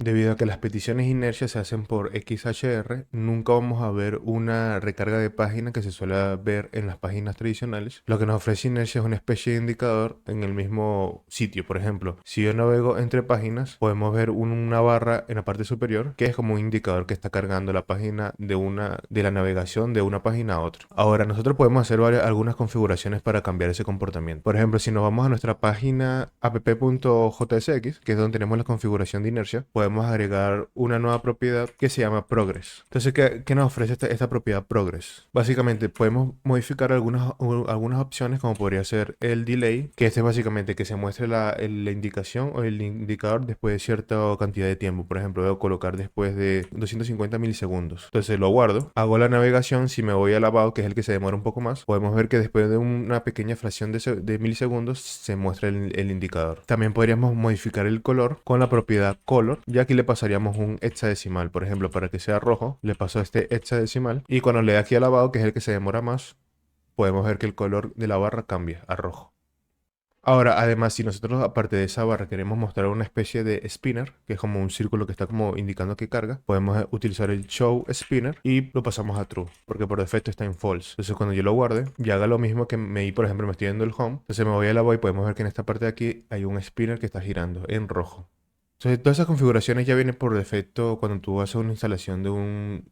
Debido a que las peticiones de inercia se hacen por XHR, nunca vamos a ver una recarga de página que se suele ver en las páginas tradicionales. Lo que nos ofrece inercia es una especie de indicador en el mismo sitio. Por ejemplo, si yo navego entre páginas, podemos ver una barra en la parte superior que es como un indicador que está cargando la página de la navegación de una página a otra. Ahora, nosotros podemos hacer algunas configuraciones para cambiar ese comportamiento. Por ejemplo, si nos vamos a nuestra página app.jsx, que es donde tenemos la configuración de inercia, podemos agregar una nueva propiedad que se llama Progress. Entonces, ¿qué nos ofrece esta propiedad Progress? Básicamente, podemos modificar algunas opciones, como podría ser el delay, que este es básicamente que se muestre la indicación o el indicador después de cierta cantidad de tiempo. Por ejemplo, debo colocar después de 250 milisegundos. Entonces lo guardo, hago la navegación. Si me voy al about, que es el que se demora un poco más, podemos ver que después de una pequeña fracción de milisegundos se muestra el indicador. También podríamos modificar el color con la propiedad color, y aquí le pasaríamos un hexadecimal. Por ejemplo, para que sea rojo, le paso este hexadecimal, y cuando le dé aquí al lavado, que es el que se demora más, podemos ver que el color de la barra cambia a rojo. Ahora, además, si nosotros aparte de esa barra queremos mostrar una especie de spinner, que es como un círculo que está como indicando que carga, podemos utilizar el show spinner y lo pasamos a true, porque por defecto está en false. Entonces cuando yo lo guarde y haga lo mismo que por ejemplo, me estoy yendo el home, entonces me voy a la voy y podemos ver que en esta parte de aquí hay un spinner que está girando en rojo. Entonces, todas esas configuraciones ya vienen por defecto cuando tú haces una instalación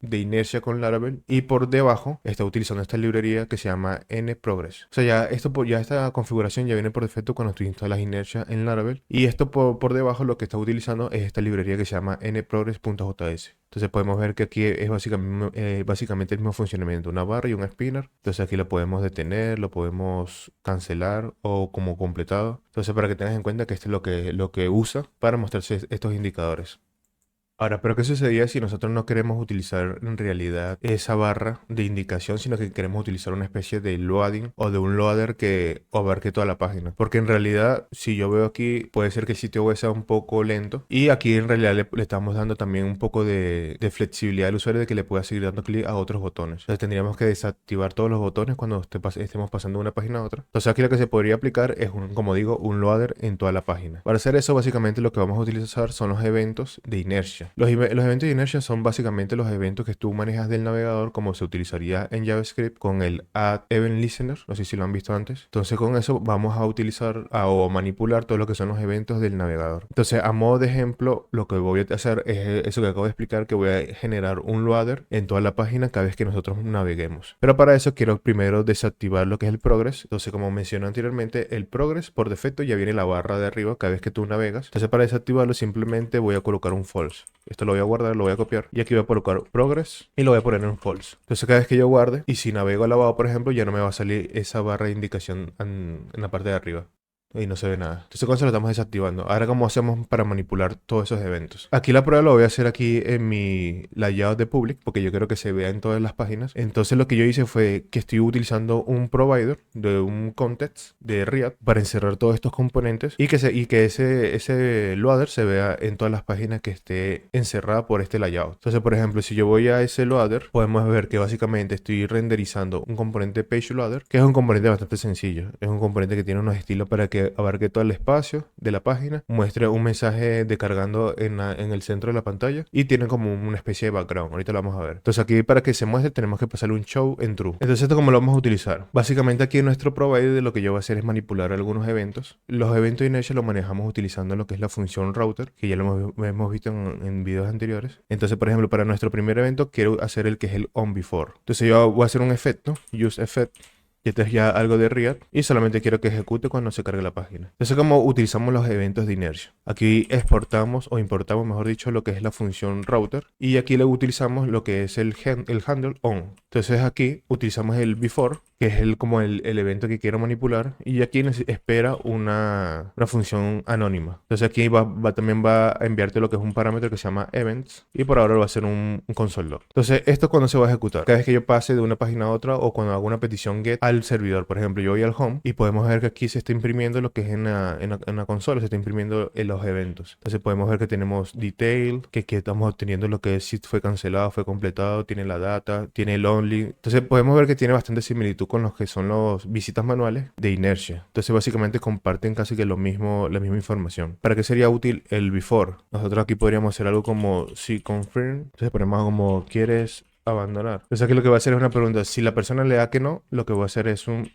de inercia con Laravel, y por debajo está utilizando esta librería que se llama nprogress. O sea, ya esta configuración ya viene por defecto cuando tú instalas inercia en Laravel, y esto por debajo lo que está utilizando es esta librería que se llama nprogress.js. Entonces podemos ver que aquí es básicamente el mismo funcionamiento, una barra y un spinner. Entonces aquí lo podemos detener, lo podemos cancelar o como completado. Entonces, para que tengas en cuenta que esto es lo que usa para mostrarse estos indicadores. Ahora, ¿pero qué sucedería si nosotros no queremos utilizar en realidad esa barra de indicación, sino que queremos utilizar una especie de loading o de un loader que abarque toda la página? Porque en realidad, si yo veo aquí, puede ser que el sitio web sea un poco lento, y aquí en realidad le estamos dando también un poco de flexibilidad al usuario de que le pueda seguir dando clic a otros botones. Entonces tendríamos que desactivar todos los botones cuando estemos pasando de una página a otra. Entonces aquí lo que se podría aplicar es, como digo, un loader en toda la página. Para hacer eso, básicamente lo que vamos a utilizar son los eventos de inercia. Los eventos de inercia son básicamente los eventos que tú manejas del navegador, como se utilizaría en JavaScript con el add event listener. No sé si lo han visto antes. Entonces con eso vamos a utilizar o manipular todo lo que son los eventos del navegador. Entonces, a modo de ejemplo, lo que voy a hacer es eso que acabo de explicar, que voy a generar un loader en toda la página cada vez que nosotros naveguemos. Pero para eso quiero primero desactivar lo que es el progress. Entonces, como mencioné anteriormente, el progress por defecto ya viene la barra de arriba cada vez que tú navegas. Entonces, para desactivarlo simplemente voy a colocar un false. Esto lo voy a guardar, lo voy a copiar, y aquí voy a colocar progress y lo voy a poner en false. Entonces, cada vez que yo guarde, y si navego al lavado, por ejemplo, ya no me va a salir esa barra de indicación en la parte de arriba. Y no se ve nada. Entonces con eso lo estamos desactivando. Ahora, ¿cómo hacemos para manipular todos esos eventos? Aquí la prueba lo voy a hacer aquí en mi layout de public, porque yo quiero que se vea en todas las páginas. Entonces lo que yo hice fue que estoy utilizando un provider de un context de React para encerrar todos estos componentes, y que ese loader se vea en todas las páginas que esté encerrada por este layout. Entonces, por ejemplo, si yo voy a ese loader, podemos ver que básicamente estoy renderizando un componente page loader, que es un componente bastante sencillo. Es un componente que tiene unos estilos para que abarque todo el espacio de la página, muestre un mensaje descargando en el centro de la pantalla, y tiene como una especie de background. Ahorita lo vamos a ver. Entonces aquí, para que se muestre, tenemos que pasarle un show en true. Entonces, ¿esto cómo lo vamos a utilizar? Básicamente aquí en nuestro provider lo que yo voy a hacer es manipular algunos eventos. Los eventos de inercia los manejamos utilizando lo que es la función router, que ya lo hemos visto en videos anteriores. Entonces, por ejemplo, para nuestro primer evento quiero hacer el que es el on before. Entonces yo voy a hacer un efecto, use effect, y este es ya algo de React, y solamente quiero que ejecute cuando se cargue la página. Entonces, como utilizamos los eventos de inercia. Aquí exportamos o importamos, mejor dicho, lo que es la función router, y aquí le utilizamos lo que es el handle on. Entonces aquí utilizamos el before, que es como el evento que quiero manipular, y aquí espera una función anónima. Entonces aquí también va a enviarte lo que es un parámetro que se llama events, y por ahora va a ser un console log. Entonces, esto cuando se va a ejecutar, cada vez que yo pase de una página a otra, o cuando hago una petición get al servidor. Por ejemplo, yo voy al home y podemos ver que aquí se está imprimiendo lo que es en la consola, se está imprimiendo en los eventos. Entonces podemos ver que tenemos detail, que aquí estamos obteniendo lo que es si fue cancelado, fue completado, tiene la data, tiene el only. Entonces podemos ver que tiene bastante similitud similitud con los que son los visitas manuales de inercia. Entonces básicamente comparten casi que lo mismo, la misma información. ¿Para qué sería útil el before? Nosotros aquí podríamos hacer algo como si confirm. Entonces ponemos como quieres abandonar. Entonces aquí lo que va a hacer es una pregunta. Si la persona le da que no, lo que va a hacer es un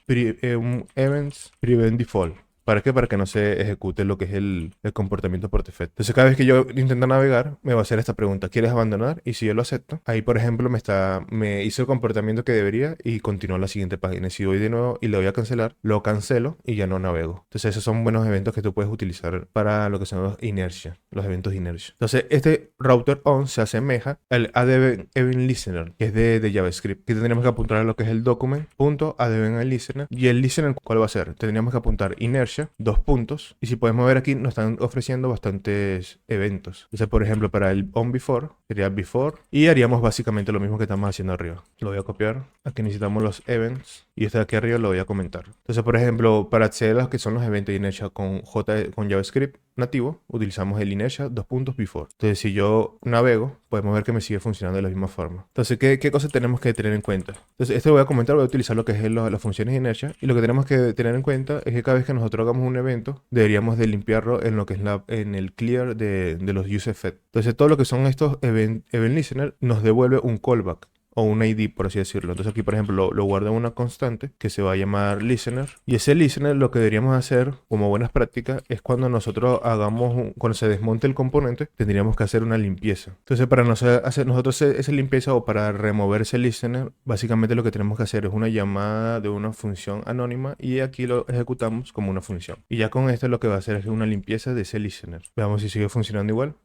events prevent default. ¿Para qué? Para que no se ejecute lo que es el comportamiento por defecto. Entonces, cada vez que yo intento navegar, me va a hacer esta pregunta. ¿Quieres abandonar? Y si yo lo acepto, ahí, por ejemplo, me hizo el comportamiento que debería y continúa la siguiente página. Si voy de nuevo y le voy a cancelar, lo cancelo y ya no navego. Entonces, esos son buenos eventos que tú puedes utilizar para lo que son los inercia, los eventos de inercia. Entonces, este router on se asemeja al add event listener, que es de JavaScript. Que tendríamos que apuntar a lo que es el document.add listener. Y el listener, ¿cuál va a ser? Tendríamos que apuntar inercia, dos puntos, y si podemos ver aquí nos están ofreciendo bastantes eventos. Entonces, por ejemplo, para el on before sería before y haríamos básicamente lo mismo que estamos haciendo arriba. Lo voy a copiar. Aquí necesitamos los events y este de aquí arriba lo voy a comentar. Entonces, por ejemplo, para acceder a los que son los eventos de inercia con JavaScript nativo, utilizamos el inercia dos puntos before. Entonces, si yo navego, podemos ver que me sigue funcionando de la misma forma. Entonces, ¿qué cosas tenemos que tener en cuenta? Entonces, esto lo voy a comentar, voy a utilizar lo que es las funciones de inercia, y lo que tenemos que tener en cuenta es que cada vez que nosotros hagamos un evento, deberíamos de limpiarlo en lo que es en el clear de los use effect. Entonces, todo lo que son estos event listener nos devuelve un callback o un ID, por así decirlo. Entonces aquí, por ejemplo, lo guardo en una constante que se va a llamar listener. Y ese listener lo que deberíamos hacer como buenas prácticas es cuando nosotros cuando se desmonte el componente, tendríamos que hacer una limpieza. Entonces, para hacer nosotros esa limpieza o para remover ese listener, básicamente lo que tenemos que hacer es una llamada de una función anónima y aquí lo ejecutamos como una función. Y ya con esto lo que va a hacer es una limpieza de ese listener. Veamos si sigue funcionando igual.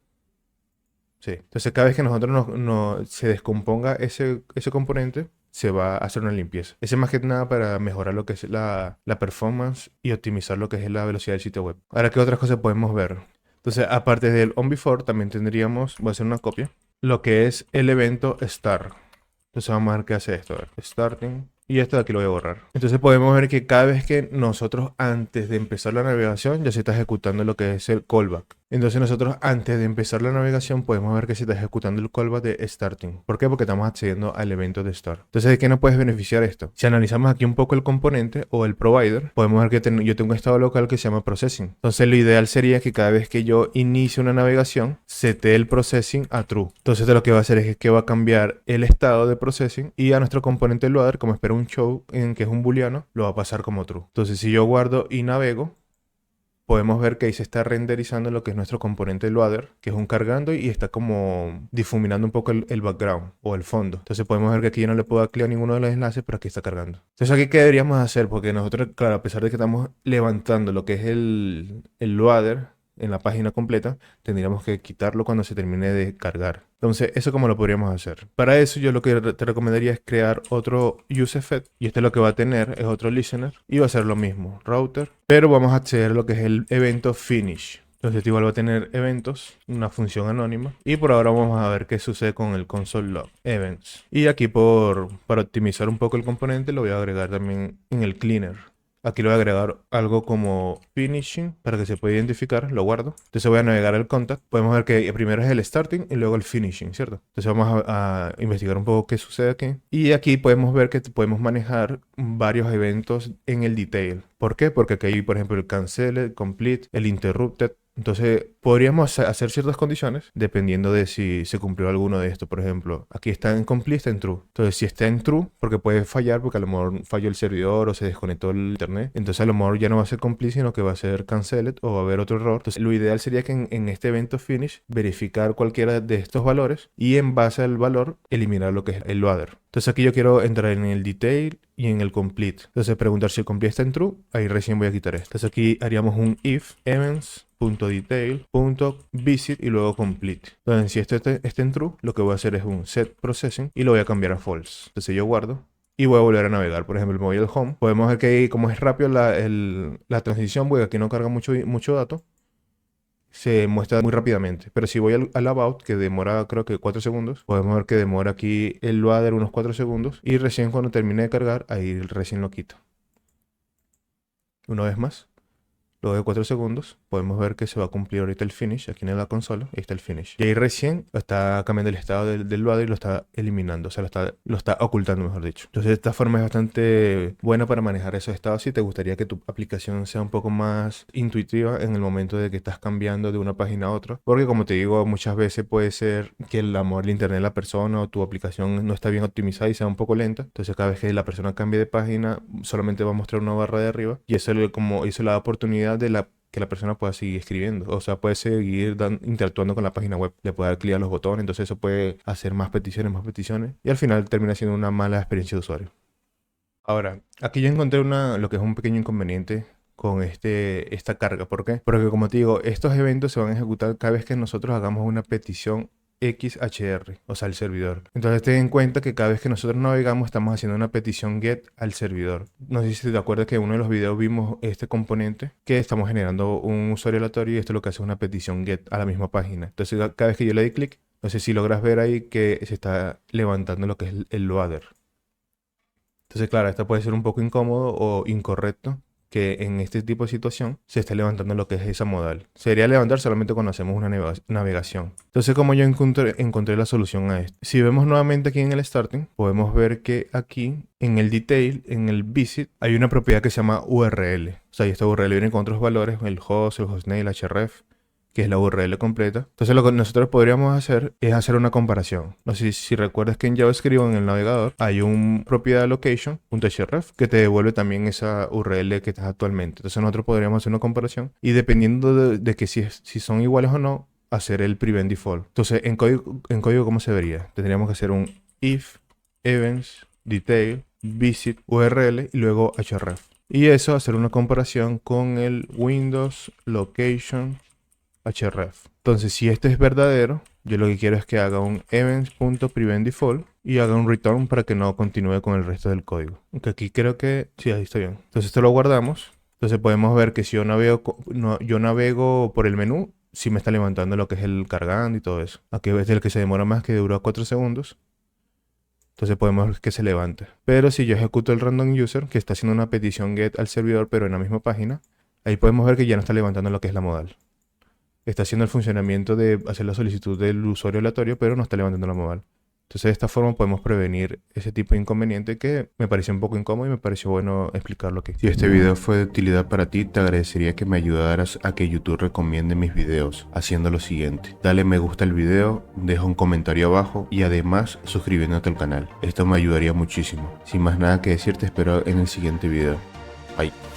Sí. Entonces, cada vez que nosotros se descomponga ese componente, se va a hacer una limpieza. Ese es más que nada para mejorar lo que es la performance y optimizar lo que es la velocidad del sitio web. Ahora, ¿qué otras cosas podemos ver? Entonces, aparte del onBefore, también tendríamos, voy a hacer una copia, lo que es el evento start. Entonces, vamos a ver qué hace esto. A ver, starting. Y esto de aquí lo voy a borrar. Entonces podemos ver que cada vez que nosotros antes de empezar la navegación ya se está ejecutando lo que es el callback. Entonces nosotros antes de empezar la navegación podemos ver que se está ejecutando el callback de starting. ¿Por qué? Porque estamos accediendo al evento de start. Entonces, ¿de qué nos puedes beneficiar esto? Si analizamos aquí un poco el componente o el provider, podemos ver que yo tengo un estado local que se llama processing. Entonces lo ideal sería que cada vez que yo inicie una navegación, setee el processing a true. Entonces lo que va a hacer es que va a cambiar el estado de processing y a nuestro componente loader, como espero un show en que es un booleano, lo va a pasar como true. Entonces, si yo guardo y navego, podemos ver que ahí se está renderizando lo que es nuestro componente loader, que es un cargando y está como difuminando un poco el background o el fondo. Entonces podemos ver que aquí yo no le puedo dar clic a ninguno de los enlaces, pero aquí está cargando. Entonces aquí, ¿qué deberíamos hacer? Porque nosotros, claro, a pesar de que estamos levantando lo que es el loader en la página completa, tendríamos que quitarlo cuando se termine de cargar. Entonces, ¿eso cómo lo podríamos hacer? Para eso yo lo que te recomendaría es crear otro useEffect, y este lo que va a tener es otro listener y va a ser lo mismo, router, pero vamos a acceder a lo que es el evento finish. Entonces este igual va a tener eventos, una función anónima, y por ahora vamos a ver qué sucede con el console log events. Y aquí para optimizar un poco el componente lo voy a agregar también en el cleaner. Aquí le voy a agregar algo como finishing para que se pueda identificar, lo guardo. Entonces voy a navegar el contact. Podemos ver que primero es el starting y luego el finishing, ¿cierto? Entonces vamos a investigar un poco qué sucede aquí. Y aquí podemos ver que podemos manejar varios eventos en el detail. ¿Por qué? Porque aquí hay, por ejemplo, el cancel, el complete, el interrupted. Entonces, podríamos hacer ciertas condiciones dependiendo de si se cumplió alguno de estos. Por ejemplo, aquí está en complete, está en true. Entonces, si está en true, porque puede fallar, porque a lo mejor falló el servidor o se desconectó el internet, entonces a lo mejor ya no va a ser complete, sino que va a ser canceled o va a haber otro error. Entonces, lo ideal sería que en este evento finish verificar cualquiera de estos valores y en base al valor eliminar lo que es el loader. Entonces, aquí yo quiero entrar en el detail y en el complete. Entonces, preguntar si el complete está en true, ahí recién voy a quitar esto. Entonces, aquí haríamos un if events.detail.visit y luego complete. Entonces, si esto está en true, lo que voy a hacer es un set processing y lo voy a cambiar a false. Entonces, yo guardo y voy a volver a navegar. Por ejemplo, me voy al home. Podemos ver que ahí, como es rápido la transición, porque aquí no carga mucho dato, se muestra muy rápidamente. Pero si voy al about, que demora creo que 4 segundos, podemos ver que demora aquí el loader unos 4 segundos y recién cuando termine de cargar, ahí recién lo quito. Una vez más. Luego de 4 segundos podemos ver que se va a cumplir ahorita el finish aquí en la consola. Ahí está el finish. Y ahí recién está cambiando el estado del loader y lo está eliminando. O sea, lo está ocultando, mejor dicho. Entonces esta forma es bastante buena para manejar esos estados si te gustaría que tu aplicación sea un poco más intuitiva en el momento de que estás cambiando de una página a otra. Porque como te digo, muchas veces puede ser que el internet de la persona o tu aplicación no está bien optimizada y sea un poco lenta. Entonces cada vez que la persona cambie de página solamente va a mostrar una barra de arriba. Y eso le da oportunidad que la persona pueda seguir escribiendo. O sea, puede seguir interactuando con la página web. Le puede dar clic a los botones. Entonces eso puede hacer más peticiones, más peticiones. Y al final termina siendo una mala experiencia de usuario. Ahora, aquí yo encontré lo que es un pequeño inconveniente con esta carga. ¿Por qué? Porque como te digo, estos eventos se van a ejecutar cada vez que nosotros hagamos una petición XHR, o sea, al servidor. Entonces ten en cuenta que cada vez que nosotros navegamos estamos haciendo una petición GET al servidor. No sé si te acuerdas que en uno de los videos vimos este componente que estamos generando un usuario aleatorio y esto lo que hace es una petición GET a la misma página. Entonces cada vez que yo le doy clic, no sé si logras ver ahí que se está levantando lo que es el loader. Entonces, claro, esto puede ser un poco incómodo o incorrecto que en este tipo de situación se esté levantando lo que es esa modal. Se debería levantar solamente cuando hacemos una navegación. Entonces, como yo encontré la solución a esto. Si vemos nuevamente aquí en el starting, podemos ver que aquí en el detail, en el visit, hay una propiedad que se llama URL. O sea, y esta URL viene con otros valores, el hostname, el href, que es la URL completa. Entonces lo que nosotros podríamos hacer es hacer una comparación. No sé si recuerdas que en JavaScript en el navegador hay un propiedad location.href que te devuelve también esa URL que estás actualmente. Entonces nosotros podríamos hacer una comparación y dependiendo de que si son iguales o no, hacer el prevent default. Entonces en código ¿cómo se vería? Tendríamos que hacer un if events detail visit URL y luego href. Y eso hacer una comparación con el Windows location href. Entonces, si este es verdadero, yo lo que quiero es que haga un events.preventDefault y haga un return para que no continúe con el resto del código. Aunque aquí creo que sí, ahí está bien. Entonces, esto lo guardamos. Entonces, podemos ver que si yo navego por el menú, sí me está levantando lo que es el cargando y todo eso. Aquí ves el que se demora más, que dura 4 segundos. Entonces podemos ver que se levante. Pero si yo ejecuto el random user, que está haciendo una petición get al servidor, pero en la misma página, ahí podemos ver que ya no está levantando lo que es la modal. Está haciendo el funcionamiento de hacer la solicitud del usuario aleatorio, pero no está levantando la modal. Entonces de esta forma podemos prevenir ese tipo de inconveniente que me pareció un poco incómodo y me pareció bueno explicarlo aquí. Si este video fue de utilidad para ti, te agradecería que me ayudaras a que YouTube recomiende mis videos haciendo lo siguiente: dale me gusta al video, deja un comentario abajo y además suscribiéndote al canal. Esto me ayudaría muchísimo. Sin más nada que decirte, espero en el siguiente video. Bye.